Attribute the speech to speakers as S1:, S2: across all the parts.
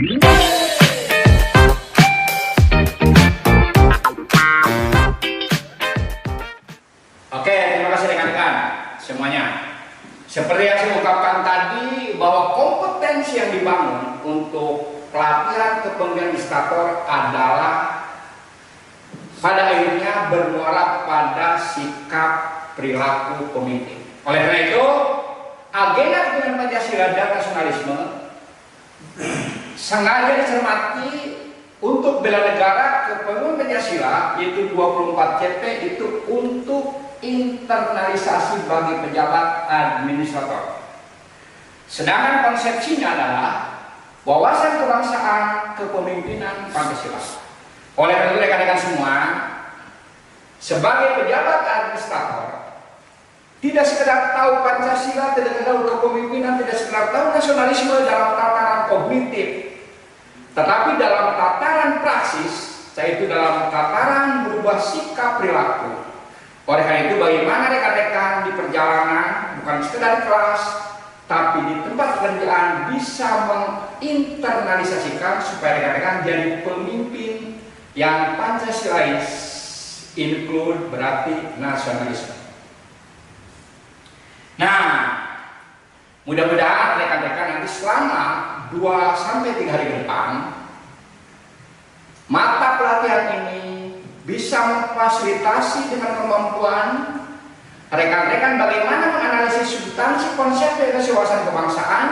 S1: Oke, terima kasih rekan-rekan semuanya. Seperti yang saya ungkapkan tadi, bahwa kompetensi yang dibangun untuk pelatihan kepemimpinan administrator adalah pada akhirnya bermuara pada sikap perilaku pemimpin. Oleh karena itu, agenda kepemimpinan Pancasila dan nasionalisme sengaja dicermati untuk bela negara. Kepemimpinan Pancasila yaitu 24 CP itu untuk internalisasi bagi pejabat administrator. Sedangkan konsepsinya adalah wawasan kebangsaan kepemimpinan Pancasila. Oleh karena itu rekan-rekan semua, sebagai pejabat administrator, tidak sekedar tahu Pancasila, tidak tahu kepemimpinan, tidak sekedar tahu nasionalisme dalam tataran kognitif, tetapi dalam tataran praksis, yaitu dalam tataran berubah sikap perilaku. Oleh karena itu, bagaimana rekan-rekan di perjalanan, bukan sekedar di kelas, tapi di tempat pekerjaan bisa menginternalisasikan supaya rekan-rekan jadi pemimpin yang Pancasilais, include berarti nasionalisme. Nah, mudah-mudahan rekan-rekan nanti selama 2-3 hari ke depan, mata pelatihan ini bisa memfasilitasi dengan kemampuan rekan-rekan bagaimana menganalisis substansi konsep dan wawasan kebangsaan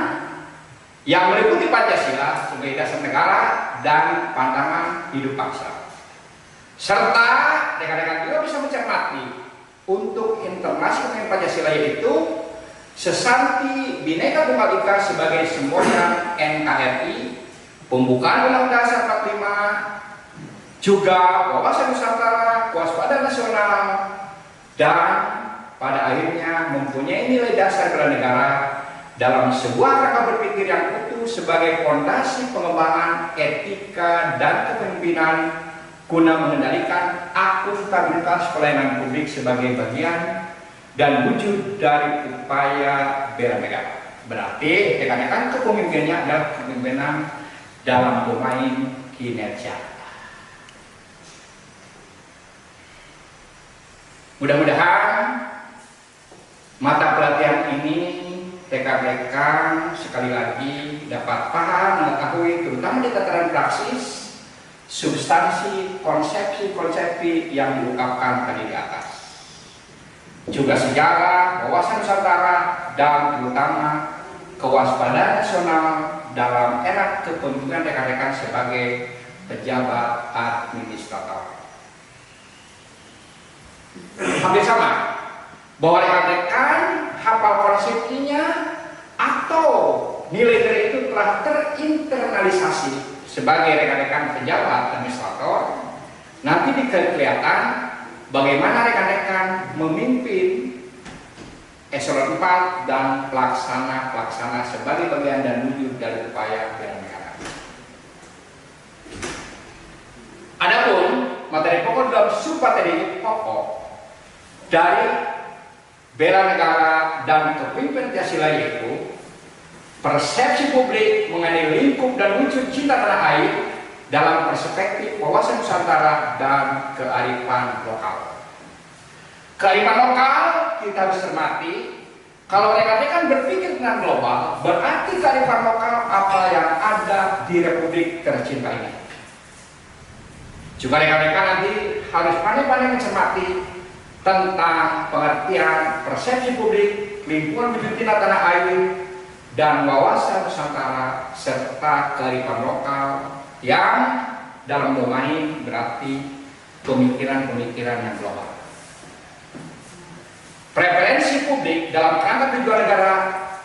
S1: yang meliputi Pancasila sebagai dasar negara dan pandangan hidup bangsa. Serta rekan-rekan juga bisa mencermati untuk internasi kepemimpinan Pancasila yaitu sesanti Bhinneka Tunggal Ika sebagai semboyan NKRI, pembukaan Undang-Undang Dasar 45, juga wawasan Nusantara, kewaspadaan nasional, dan pada akhirnya mempunyai nilai dasar bela negara dalam sebuah kerangka berpikir yang utuh sebagai fondasi pengembangan etika dan kepemimpinan guna mengendalikan akuntabilitas pelayanan publik sebagai bagian dan wujud dari upaya bela negara. Berarti rekan-rekan kepemimpinannya adalah kepemimpinan dalam domain kinerja. Mudah-mudahan mata pelatihan ini rekan-rekan sekali lagi dapat paham, mengetahui terutama di tataran praksis substansi konsepsi-konsepsi yang diungkapkan tadi di atas. Juga sejarah, wawasan Nusantara, dan terutama kewaspadaan nasional dalam era kepemimpinan rekan-rekan sebagai pejabat administrator. Hampir sama, bahwa rekan-rekan hafal konsepsinya atau nilai-nilai itu telah terinternalisasi sebagai rekan-rekan pejabat administrator. Nanti kelihatan bagaimana rekan-rekan memimpin eselon 4 dan pelaksana sebagai bagian dan wujud dari upaya bela negara. Adapun materi pokok dalam submateri pokok dari bela negara dan kepemimpinan Pancasila yaitu persepsi publik mengenai lingkup dan wujud cinta tanah air dalam perspektif wawasan Nusantara dan kearifan lokal. Kearifan lokal kita harus cermati. Kalau rekan-rekan berpikir tentang global, berarti kearifan lokal apa yang ada di Republik tercinta ini. Juga rekan-rekan nanti harus pandai-pandai mencermati tentang pengertian persepsi publik, lingkungan wujud cinta tanah air, dan wawasan Nusantara serta kearifan lokal yang dalam domain berarti pemikiran-pemikiran yang global. Preferensi publik dalam kerangka tujuan negara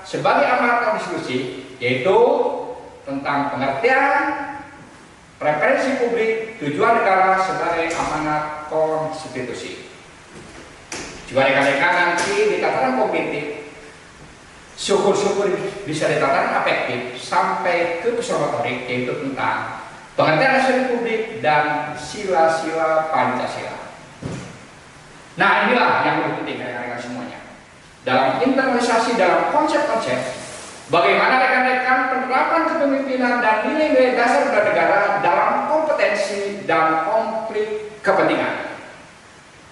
S1: sebagai amanat konstitusi yaitu tentang pengertian preferensi publik tujuan negara sebagai amanat konstitusi. Juga rekan-rekan nanti di tataran kognitif, syukur-syukur bisa di tataran afektif sampai ke psikomotorik yaitu tentang pengertian nasional publik dan sila-sila Pancasila. Nah inilah yang lebih penting rekan-rekan semuanya. Dalam internalisasi dalam konsep-konsep Bagaimana rekan-rekan penerapan kepemimpinan dan nilai-nilai dasar bernegara dalam kompetensi dan konflik kepentingan.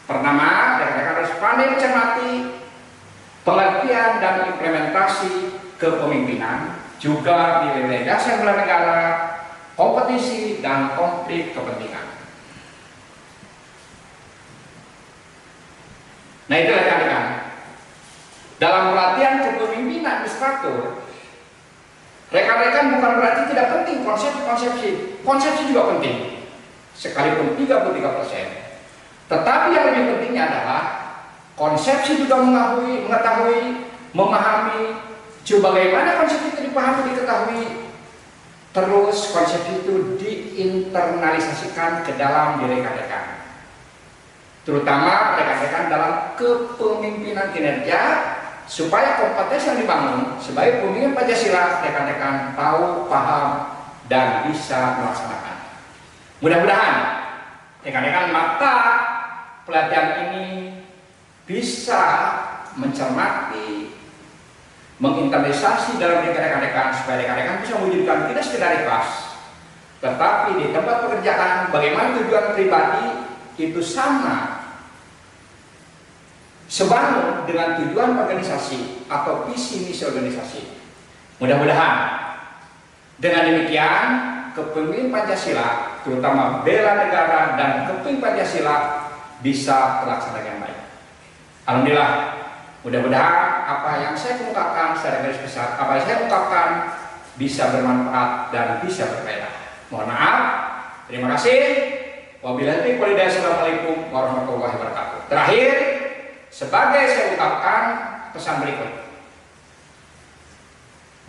S1: Pertama, rekan-rekan harus pandai mencermati pengertian dan implementasi kepemimpinan, juga nilai-nilai dasar bernegara, kompetisi dan konflik kepentingan. Nah, itu rekan-rekan. Dalam pelatihan kepemimpinan administrator, rekan-rekan bukan berarti tidak penting konsepsi. Konsepsi juga penting, sekalipun 33%. Tetapi yang lebih pentingnya adalah konsepsi juga mengetahui, memahami, coba bagaimana konsep itu dipahami, diketahui, terus konsep itu diinternalisasikan ke dalam diri rekan-rekan. Terutama rekan-rekan dalam kepemimpinan kinerja, supaya kompetensi yang dibangun sebagai pemimpin Pancasila rekan-rekan tahu, paham, dan bisa melaksanakan. Mudah-mudahan rekan-rekan mata pelatihan ini bisa mencermati, menginternalisasi dalam diri rekan-rekan supaya rekan-rekan bisa mewujudkan tidak sekedar ikhlas, tetapi di tempat pekerjaan bagaimana tujuan pribadi itu sama sebangun dengan tujuan organisasi atau visi misi organisasi. Mudah-mudahan dengan demikian kepemimpinan Pancasila, terutama bela negara dan kepemimpinan Pancasila bisa terlaksana dengan baik. Alhamdulillah, mudah-mudahan apa yang saya kemukakan secara garis besar, apa yang saya ungkapkan bisa bermanfaat dan bisa berfaedah. Mohon maaf, terima kasih. Wabillahi taufiq wal hidayah. Assalamualaikum warahmatullahi wabarakatuh. Terakhir, sebagai saya ungkapkan pesan berikut.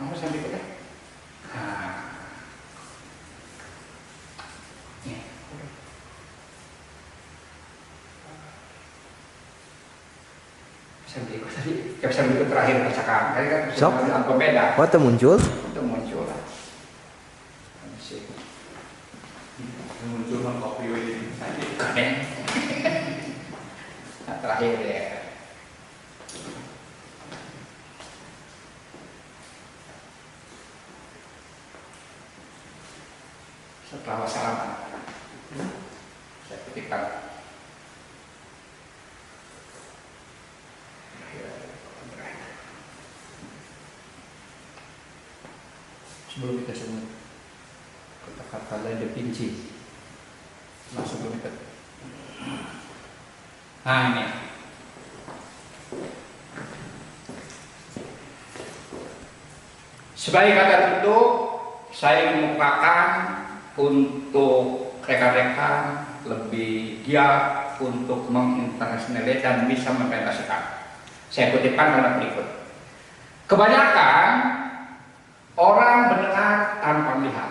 S1: Pesan berikutnya. Pesan berikut tadi, pesan berikut terakhir percakapan. Kali kan pesan berbeda.
S2: Foto muncul.
S1: Itu muncul lah.
S3: Muncul mengkopi ini saja.
S1: Nah, terakhir ya. Setelah wassalaman, saya ketikkan. Sebelum kita sebut kata-kata lain depinci, langsung kita. Nah ini. Sebagai kata tutup, saya mengumpulkan untuk rekan-rekan lebih giat untuk menginternasionalisasi dan bisa mengimplementasikan. Saya kutipkan dalam berikut. Kebanyakan orang mendengar tanpa melihat,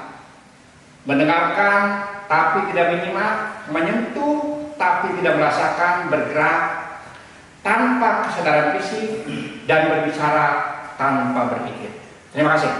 S1: mendengarkan tapi tidak menyimak, menyentuh tapi tidak merasakan, bergerak tanpa kesadaran fisik, dan berbicara tanpa berpikir. Terima kasih.